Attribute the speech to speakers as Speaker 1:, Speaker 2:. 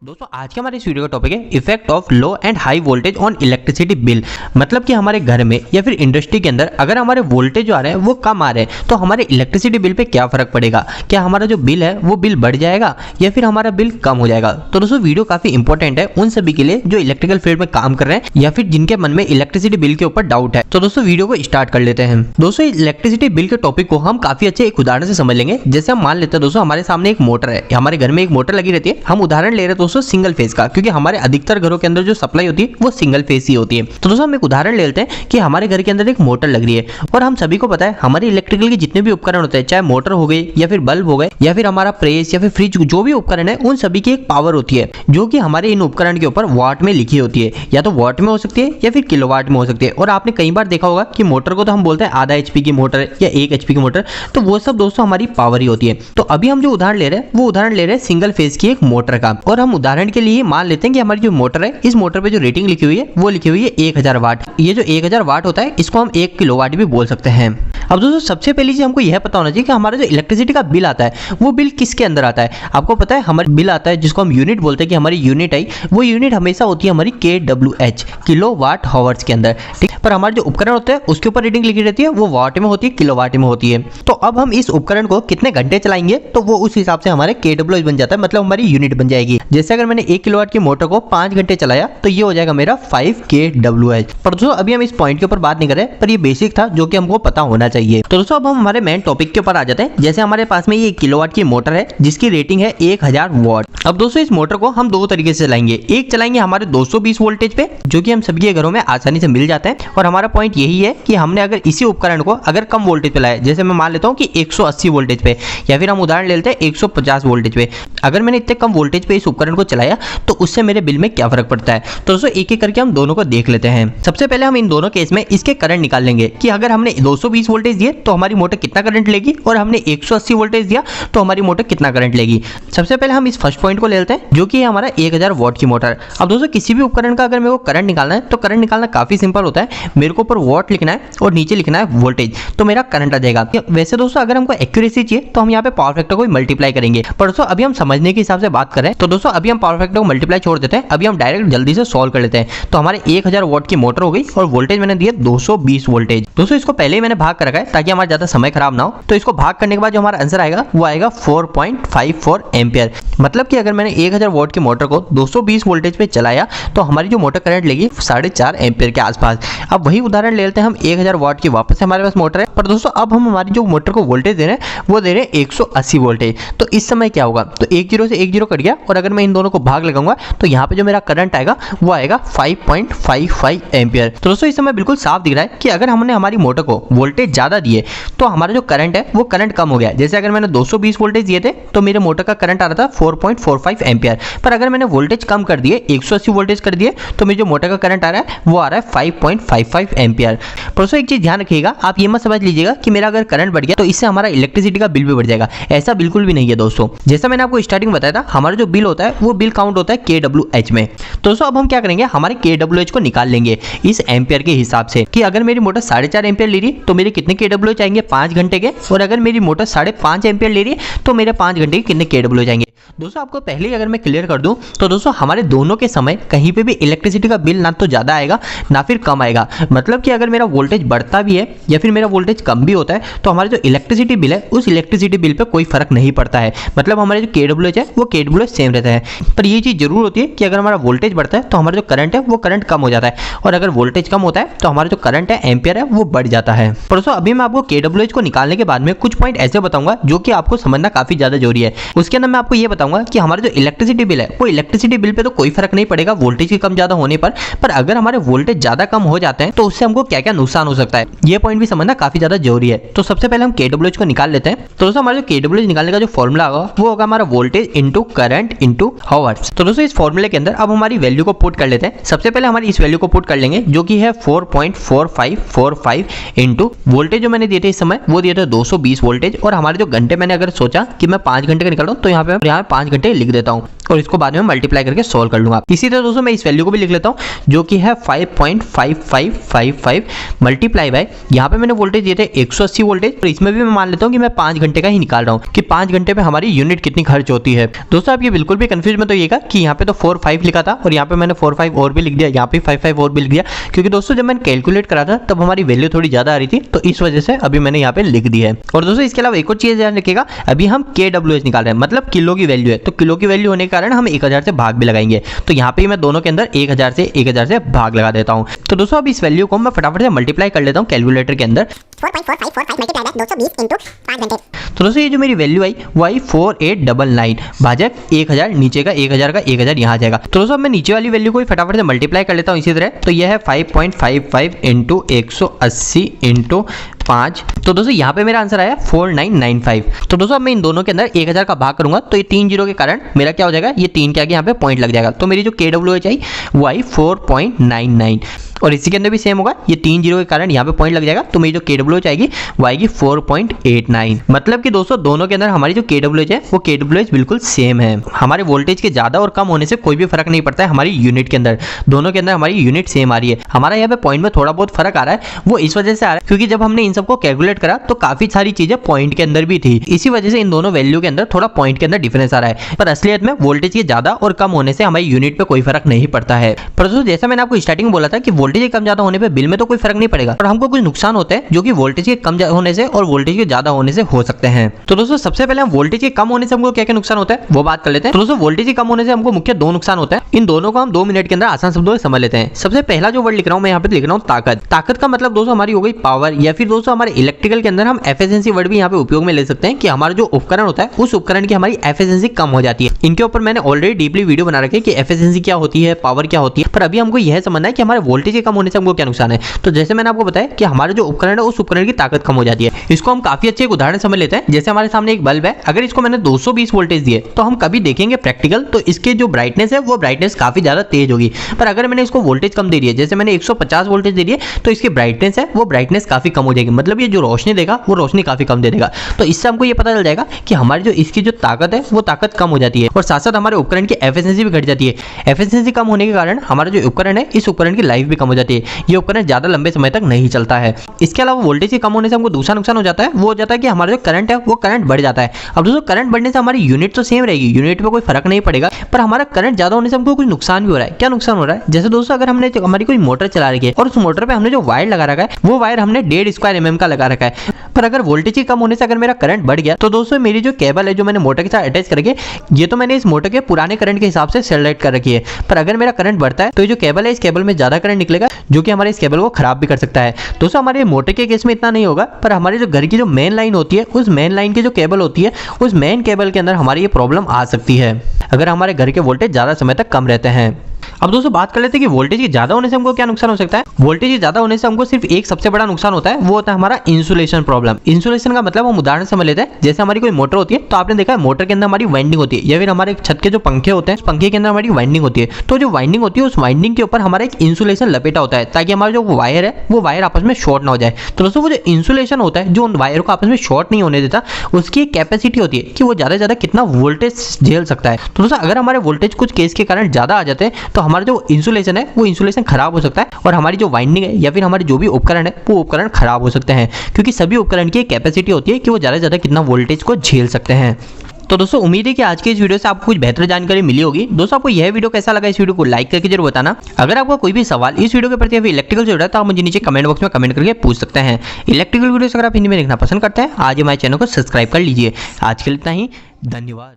Speaker 1: दोस्तों आज के हमारे इस वीडियो का टॉपिक है effect of low and high voltage on electricity bill. मतलब कि हमारे घर में या फिर इंडस्ट्री के अंदर अगर हमारे वोल्टेज जो आ रहे हैं वो कम आ रहे हैं तो हमारे इलेक्ट्रिसिटी बिल पे क्या फर्क पड़ेगा। क्या हमारा जो बिल है वो बिल बढ़ जाएगा या फिर हमारा बिल कम हो जाएगा। तो दोस्तों वीडियो काफी इंपॉर्टेंट है उन सभी के लिए जो इलेक्ट्रिकल फील्ड में काम कर रहे हैं या फिर जिनके मन में इलेक्ट्रिसिटी बिल के ऊपर डाउट है। तो दोस्तों वीडियो को स्टार्ट कर लेते हैं। दोस्तों इलेक्ट्रिसिटी बिल के टॉपिक को हम काफी अच्छे एक उदाहरण से समझ लेंगे। जैसे हम मान लेते हैं दोस्तों हमारे सामने एक मोटर है, हमारे घर में एक मोटर लगी रहती है। हम उदाहरण ले रहे हैं दोस्तों सिंगल फेज का, क्योंकि हमारे अधिकतर घरों के अंदर जो सप्लाई होती है वो सिंगल फेज ही होती है। तो दोस्तों हम एक उदाहरण ले लेते हैं कि हमारे घर के अंदर एक मोटर लग रही है और हम सभी को पता है हमारे इलेक्ट्रिकल के जितने भी उपकरण होते हैं, चाहे मोटर हो गई या फिर बल्ब हो गए या फिर हमारा प्रेस या फिर फ्रिज, जो भी उपकरण है उन सभी की एक पावर होती है जो कि हमारे इन उपकरण के ऊपर वाट में लिखी होती है। या तो वाट में हो सकती है या फिर किलोवाट में हो सकती है। और आपने कई बार देखा होगा कि मोटर को तो हम बोलते हैं आधा एचपी की मोटर या 1 एचपी की मोटर, तो वो सब दोस्तों हमारी पावर ही होती है। तो अभी हम जो उदाहरण ले रहे हैं वो उदाहरण ले रहे हैं सिंगल फेज की एक मोटर का। और हम उदाहरण के लिए मान लेते हैं कि हमारी जो मोटर है इस मोटर पे जो रेटिंग लिखी हुई है वो लिखी हुई है 1000 वाट। ये जो 1000 वाट होता है इसको हम 1 किलोवाट भी बोल सकते हैं। अब दोस्तों सबसे पहली चीज हमको यह पता होना चाहिए कि हमारा जो इलेक्ट्रिसिटी का बिल आता है वो बिल किसके अंदर आता है। आपको पता है हमारा बिल आता है जिसको हम यूनिट बोलते हैं कि हमारी यूनिट आई, वो यूनिट हमेशा होती है हमारी KWH किलो वाट हावर्स के अंदर, ठीक। पर हमारे जो उपकरण होते हैं उसके ऊपर रीडिंग लिखी रहती है वो वाट में होती है, किलोवाट में होती है। तो अब हम इस उपकरण को कितने घंटे चलाएंगे तो वो उस हिसाब से हमारे KWH बन जाता है, मतलब हमारी यूनिट बन जाएगी। जैसे अगर मैंने 1 किलोवाट की मोटर को 5 घंटे चलाया तो ये हो जाएगा मेरा 5 KWH। पर दोस्तों अभी हम इस पॉइंट के ऊपर बात नहीं कर रहे, पर ये बेसिक था जो कि हमको पता होना चाहिए। तो दोस्तों अब हम हमारे मेन टॉपिक के ऊपर आ जाते हैं। जैसे हमारे पास में ये 1 किलोवाट की मोटर है जिसकी रेटिंग है 1000 वाट। अब दोस्तों इस मोटर को हम दो तरीके से चलाएंगे। एक चलाएंगे हमारे 220 वोल्टेज पे जो कि हम सभी के घरों में आसानी से मिल जाता है। और हमारा पॉइंट यही है कि हमने अगर इसी उपकरण को अगर कम वोल्टेज पे लाया, जैसे मैं मान लेता हूँ कि 180 वोल्टेज पे, या फिर हम उदाहरण ले लेते हैं 150 वोल्टेज पे, अगर मैंने इतने कम वोल्टेज पे इस उपकरण को चलाया तो उससे मेरे बिल में क्या फर्क पड़ता है। तो दोस्तों एक एक करके हम दोनों को देख लेते हैं। सबसे पहले हम इन दोनों केस में इसके करंट निकाल लेंगे कि अगर हमने 220 वोल्टेज दिए तो हमारी मोटर कितना करंट लेगी और हमने 180 वोल्टेज दिया तो हमारी मोटर कितना करंट लेगी। सबसे पहले हम इस फर्स्ट पॉइंट को ले लेते हैं जो कि है हमारा 1000 वॉट की मोटर। अब दोस्तों किसी भी उपकरण का अगर मेरे को करंट निकालना है तो करंट निकालना काफी सिंपल होता है। मेरे को ऊपर वॉट लिखना है और नीचे लिखना है वोल्टेज, तो मेरा करंट आ जाएगा। वैसे दोस्तों अगर हमको एक्यूरेसी चाहिए तो हम यहाँ पे पावर फैक्टर को मल्टीप्लाई करेंगे, पर दोस्तों अभी हम समझने के हिसाब से बात करें तो दोस्तों अभी हम पावर फैक्टर को मल्टीप्लाई छोड़ देते हैं। अभी हम डायरेक्ट जल्दी से सॉल्व कर लेते हैं। तो हमारे 1000 वॉट की मोटर हो गई और वोल्टेज मैंने दिया 220 वोल्टेज। दोस्तों इसको पहले ही मैंने भाग कर रखा है ताकि हमारा ज्यादा समय खराब ना हो। तो इसको भाग करने के बाद जो हमारा आंसर आएगा वो आएगा 4.54 एम्पियर। मतलब कि अगर मैंने 1000 वॉट की मोटर को 220 वोल्टेज पे चलाया तो हमारी जो मोटर करंट लेगी 4.5 एम्पियर के आसपास। अब वही उदाहरण ले लेते हैं हम 1000 वॉट की, वापस हमारे पास मोटर है, पर दोस्तों अब हम हमारी जो मोटर को वोल्टेज दे रहे हैं वो दे रहे हैं 180 वोल्टेज। तो इस समय क्या होगा, तो 10 से 10 कट गया और अगर मैं इन दोनों को भाग लगाऊंगा तो यहाँ पे जो मेरा करंट आएगा वो आएगा 5.55 एम्पियर। तो दोस्तों इस समय बिल्कुल साफ दिख रहा है कि अगर हमने हमारी मोटर को वोल्टेज ज्यादा दिए तो हमारा जो करंट है वो करंट कम हो गया। जैसे अगर मैंने 220 वोल्टेज दिए थे तो मेरे मोटर का करंट आ रहा था 4.45 एम्पियर, पर अगर मैंने वोल्टेज कम कर दिए 180 वोल्टेज कर दिए तो मेरे जो मोटर का करंट आ रहा है वो आ रहा है 5.55 एम्पियर। पर दोस्तों एक चीज ध्यान रखिएगा, आप ये मत समझ लीजिएगा कि मेरा अगर करंट बढ़ गया तो इससे हमारा इलेक्ट्रिसिटी का बिल भी बढ़ जाएगा। ऐसा बिल्कुल भी नहीं है दोस्तों। जैसा मैंने आपको स्टार्टिंग बताया था हमारा जो बिल होता है वो बिल काउंट होता है KWH में। तो दोस्तों अब हम क्या करेंगे, हमारे KWH को निकाल लेंगे इस एम्पियर के हिसाब से कि अगर मेरी मोटर 4.5 एम्पियर ले रही है तो मेरे कितने KWH आएंगे 5 घंटे के, और अगर मेरी मोटर 5.5 एम्पियर ले रही है तो मेरे 5 घंटे के कितने KWH आएंगे। दोस्तों आपको पहले ही अगर मैं क्लियर कर दूं तो दोस्तों हमारे दोनों के समय कहीं पे भी इलेक्ट्रिसिटी का बिल ना तो ज्यादा आएगा ना फिर कम आएगा। मतलब कि अगर मेरा वोल्टेज बढ़ता भी है या फिर मेरा वोल्टेज कम भी होता है तो हमारा जो इलेक्ट्रिसिटी बिल है उस इलेक्ट्रिसिटी बिल पे कोई फर्क नहीं पड़ता है। मतलब हमारे जो KWH है वो KWH सेम रहता है। पर ये चीज जरूर होती है कि अगर हमारा वोल्टेज बढ़ता है तो हमारा जो करंट है वो करंट कम हो जाता है, और अगर वोल्टेज कम होता है तो हमारा जो करंट है एम्पियर है वो बढ़ जाता है। पर दोस्तों अभी मैं आपको KWH को निकालने के बाद में कुछ पॉइंट ऐसे बताऊंगा जो कि आपको समझना काफी ज्यादा जरूरी है। उसके अंदर मैं आपको ये बताऊंगा कि हमारा जो इलेक्ट्रिसिटी बिल है वो इलेक्ट्रिसिटी बिल पे तो कोई फर्क नहीं पड़ेगा वोल्टेज के कम ज्यादा होने पर अगर हमारे वोल्टेज ज्यादा कम हो जाते हैं तो उससे हमको क्या क्या नुकसान हो सकता है, ये पॉइंट भी समझना काफी ज्यादा जरूरी है। तो सबसे पहले हम KWH को निकाल लेते हैं। तो दोस्तों हमारा जो KWH निकालने का जो फॉर्मूला होगा वो होगा हमारा voltage into current into hours. तो दोस्तों इस फॉर्मूले के अंदर अब हमारी वैल्यू को पुट कर लेते हैं। सबसे पहले हमारी इस वैल्यू को पुट कर लेंगे जो कि है 4.4545 इंटू वोल्टेज जो मैंने दिए थे इस समय वो दिए थे 220 वोल्टेज, और हमारे जो घंटे मैंने अगर सोचा कि मैं 5 घंटे का निकाल रहा हूँ तो यहाँ पे 5 घंटे लिख देता हूँ और इसको बाद में मल्टीप्लाई करके सोल्व कर लूंगा। इसी तरह दोस्तों मैं इस वैल्यू को भी लिख लेता हूँ जो कि है 5.5555 मल्टीप्लाई बाय, यहाँ पे मैंने वोल्टेज दिए थे 180 वोल्टेज, और इसमें भी मैं मान लेता हूँ कि मैं 5 घंटे का ही निकाल रहा हूँ कि 5 घंटे पे हमारी यूनिट कितनी खर्च होती है। दोस्तों आप ये बिल्कुल भी कंफ्यूज मत होइएगा कि यहाँ पे तो 45 लिखा था और यहाँ पे मैंने 45 और भी लिख दिया, यहाँ पे 55 और भी लिख दिया, क्योंकि दोस्तों जब मैंने कैलकुलेट करा था तब हमारी वैल्यू थोड़ी ज्यादा आ रही थी, तो इस वजह से अभी मैंने यहाँ पे लिख दी है। और दोस्तों इसके अलावा एक और चीज ध्यान रखिएगा, अभी हम kWh निकाल रहे हैं, मतलब किलो की वैल्यू है, तो किलो की वैल्यू होने के कारण हम 1000 से भाग भी लगाएंगे, तो यहाँ पे मैं दोनों के अंदर 1000 से भाग लगा देता हूँ। तो दोस्तों अब इस वैल्यू को मैं फटाफट से मल्टीप्लाई कर लेता हूँ कैलकुलेटर के अंदर।
Speaker 2: 4.4545 मल्टीप्लाई बाय 220 इंटू 5 घंटे।
Speaker 1: तो दोस्तों ये जो मेरी वैल्यू आई वो आई 4899 भाजक 1000, नीचे का 1000 यहाँ आ जाएगा। तो दोस्तों मैं नीचे वाली वैल्यू को भी फटाफट से मल्टीप्लाई कर लेता हूँ इसी तरह, तो यह है 5.55 इंटू 180 इंटू 5। तो दोस्तों यहाँ पे मेरा आंसर आया 4995। तो दोस्तों अब मैं इन दोनों के अंदर 1000 का भाग करूंगा तो ये 3 जीरो के कारण मेरा क्या हो जाएगा, ये 3 के आगे यहाँ पे पॉइंट लग जाएगा, तो मेरी जो kWh आई वो आई 4.99, और इसी के अंदर भी सेम होगा, ये 3 जीरो के कारण यहाँ पे पॉइंट लग जाएगा, तो मेरी जो kWh आएगी वो आएगी 4.89। मतलब कि दोस्तों दोनों के अंदर हमारी जो kWh है वो kWh बिल्कुल सेम है। हमारे वोल्टेज के ज्यादा और कम होने से कोई भी फर्क नहीं पड़ता है हमारी यूनिट के अंदर, दोनों के अंदर हमारी यूनिट सेम आ रही है। हमारा यहाँ पे पॉइंट में थोड़ा बहुत फर्क आ रहा है, वो इस वजह से आ रहा है क्योंकि जब हमने इन सबको कैलकुलेट करा तो काफी सारी चीजें पॉइंट के अंदर भी थी, इसी वजह से इन दोनों वैल्यू के अंदर थोड़ा पॉइंट के अंदर डिफरेंस आ रहा है, पर असलियत में वोल्टेज के ज्यादा और कम होने से हमारी यूनिट पे कोई फर्क नहीं पड़ता है। पर दोस्तों जैसा मैंने आपको स्टार्टिंग में बोला था कि वोल्टेज के कम ज्यादा होने पे बिल में तो कोई फर्क नहीं पड़ेगा, और हमको कुछ नुकसान होते हैं जो कि वोल्टेज के कम होने से और वोल्टेज के ज्यादा होने से हो सकते हैं। तो दोस्तों सबसे पहले हम वोल्टेज के कम होने से हमको क्या क्या नुकसान होता है वो बात कर लेते हैं। तो दोस्तों वोल्टेज के कम होने से हमको मुख्य 2 नुकसान होता है, इन दोनों को हम 2 मिनट के अंदर आसान शब्दों में समझ लेते हैं। सबसे पहला जो वर्ड लिख रहा हूं मैं यहाँ पे लिख रहा हूँ ताकत। ताकत का मतलब दोस्तों हमारी हो गई पावर, या फिर दोस्तों हमारे इलेक्ट्रिकल के अंदर हम एफिशिएंसी वर्ड भी यहाँ पे उपयोग में ले सकते हैं कि हमारा जो उपकरण होता है उस उपकरण की हमारी एफिशिएंसी कम हो जाती है। इनके ऊपर मैंने ऑलरेडी डीपली वीडियो बना रखी है कि एफिशिएंसी क्या होती है, पावर क्या होती है, पर अभी हमको यह समझना है कि हमारे वोल्टेज के कम होने से हमको क्या नुकसान है। तो जैसे मैंने आपको बताया कि हमारा जो उपकरण है उस उपकरण की ताकत कम हो जाती है। इसको हम काफी अच्छे एक उदाहरण समझ लेते हैं। जैसे हमारे सामने एक बल्ब है, अगर इसको मैंने 220 वोल्टेज दिए तो हम कभी देखेंगे प्रैक्टिकल तो इसके जो ब्राइटनेस है वो ब्राइटनेस काफी ज्यादा तेज होगी, पर अगर मैंने इसको वोल्टेज कम दे दिए, जैसे मैंने 150 वोल्टेज दे दिए, तो इसकी ब्राइटनेस है वो ब्राइटनेस काफी कम हो जाएगी, मतलब ये जो रोशनी देगा वो रोशनी काफी कम दे देगा। तो इससे हमको ये पता चल जाएगा कि हमारी जो इसकी जो ताकत है वो ताकत कम हो जाती है, और साथ साथ हमारे उपकरण की एफिशिएंसी भी घट जाती है। एफिशिएंसी कम होने के कारण हमारा जो उपकरण है इस उपकरण की लाइफ भी कम हो जाती है, ये उपकरण ज्यादा लंबे समय तक नहीं चलता है। इसके अलावा वोल्टेज के कम होने से हमको दूसरा नुकसान हो जाता है, वो हो जाता है कि हमारा जो करंट है वो करंट बढ़ जाता है। अब दोस्तों करंट बढ़ने से हमारी यूनिट तो सेम रहेगी, यूनिट पे कोई फर्क नहीं पड़ेगा, पर हमारा करंट ज्यादा होने से हमको कुछ नुकसान भी हो रहा है। क्या नुकसान हो रहा है, जैसे दोस्तों अगर हमने हमारी कोई मोटर चला रखी है और उस मोटर पे हमने जो वायर लगा रखा है वो वायर हमने 1.5 स्क्वायर mm का लगा रखा है, पर अगर वोल्टेज के कम होने से अगर मेरा करंट बढ़ गया तो दोस्तों मेरी जो केबल है जो मैंने मोटर के साथ अटैच करके, ये तो मैंने इस मोटर के पुराने करंट के हिसाब से सेलेक्ट कर रखी है, पर अगर मेरा करंट बढ़ता है तो ये जो केबल है इस केबल में ज्यादा करंट निकलेगा जो कि हमारे इस केबल को खराब भी कर सकता है। दोस्तों हमारे मोटर के केस में इतना नहीं होगा, पर हमारे जो घर की जो मेन लाइन होती है उस मेन लाइन की जो केबल होती है उस मेन केबल के अंदर हमारी ये प्रॉब्लम आ सकती है अगर हमारे घर के वोल्टेज ज्यादा समय तक कम रहते हैं। अब दोस्तों बात कर लेते हैं कि वोल्टेज के ज्यादा होने से हमको क्या नुकसान हो सकता है। वोल्टेज के ज्यादा होने से हमको सिर्फ एक सबसे बड़ा नुकसान होता है, वो होता है हमारा इंसुलेशन प्रॉब्लम। इंसुलेशन का मतलब हम उदाहरण समझ लेते हैं, जैसे हमारी कोई मोटर होती है तो आपने देखा है मोटर के अंदर हमारी वाइंडिंग होती है, या फिर हमारे छत के जो पंखे होते हैं उस पंखे के अंदर हमारी वाइंडिंग होती है, तो जो वाइंडिंग होती है उस वाइंडिंग के ऊपर हमारा एक इंसुलेशन लपेटा होता है ताकि हमारा जो वायर है वो वायर आपस में शॉर्ट ना हो जाए। तो दोस्तों वो जो इंसुलेशन होता है जो उन वायर को आपस में शॉर्ट नहीं होने देता, उसकी एक कैपेसिटी होती है कि वो ज्यादा से ज्यादा कितना वोल्टेज झेल सकता है। तो दोस्तों अगर हमारे वोल्टेज कुछ केस के कारण ज्यादा आ जाते हैं तो हमारा जो इंसुलेशन है वो इंसुलेशन खराब हो सकता है, और हमारी जो वाइंडिंग है या फिर हमारे जो भी उपकरण है वो उपकरण खराब हो सकते हैं, क्योंकि सभी उपकरण की एक कैपेसिटी होती है कि वो ज्यादा से ज्यादा कितना वोल्टेज को झेल सकते हैं। तो दोस्तों उम्मीद है कि आज के इस वीडियो से आपको कुछ बेहतर जानकारी मिली होगी। दोस्तों आपको यह वीडियो कैसा लगा, इस वीडियो को लाइक करके जरूर बताना। अगर आपको कोई भी सवाल इस वीडियो के प्रति या फिर इलेक्ट्रिकल से जुड़ा है तो आप मुझे नीचे कमेंट बॉक्स में कमेंट करके पूछ सकते हैं। इलेक्ट्रिकल वीडियोस अगर आप हिंदी में देखना पसंद करते हैं आज हमारे चैनल को सब्सक्राइब कर लीजिए। आज के लिए इतना ही, धन्यवाद।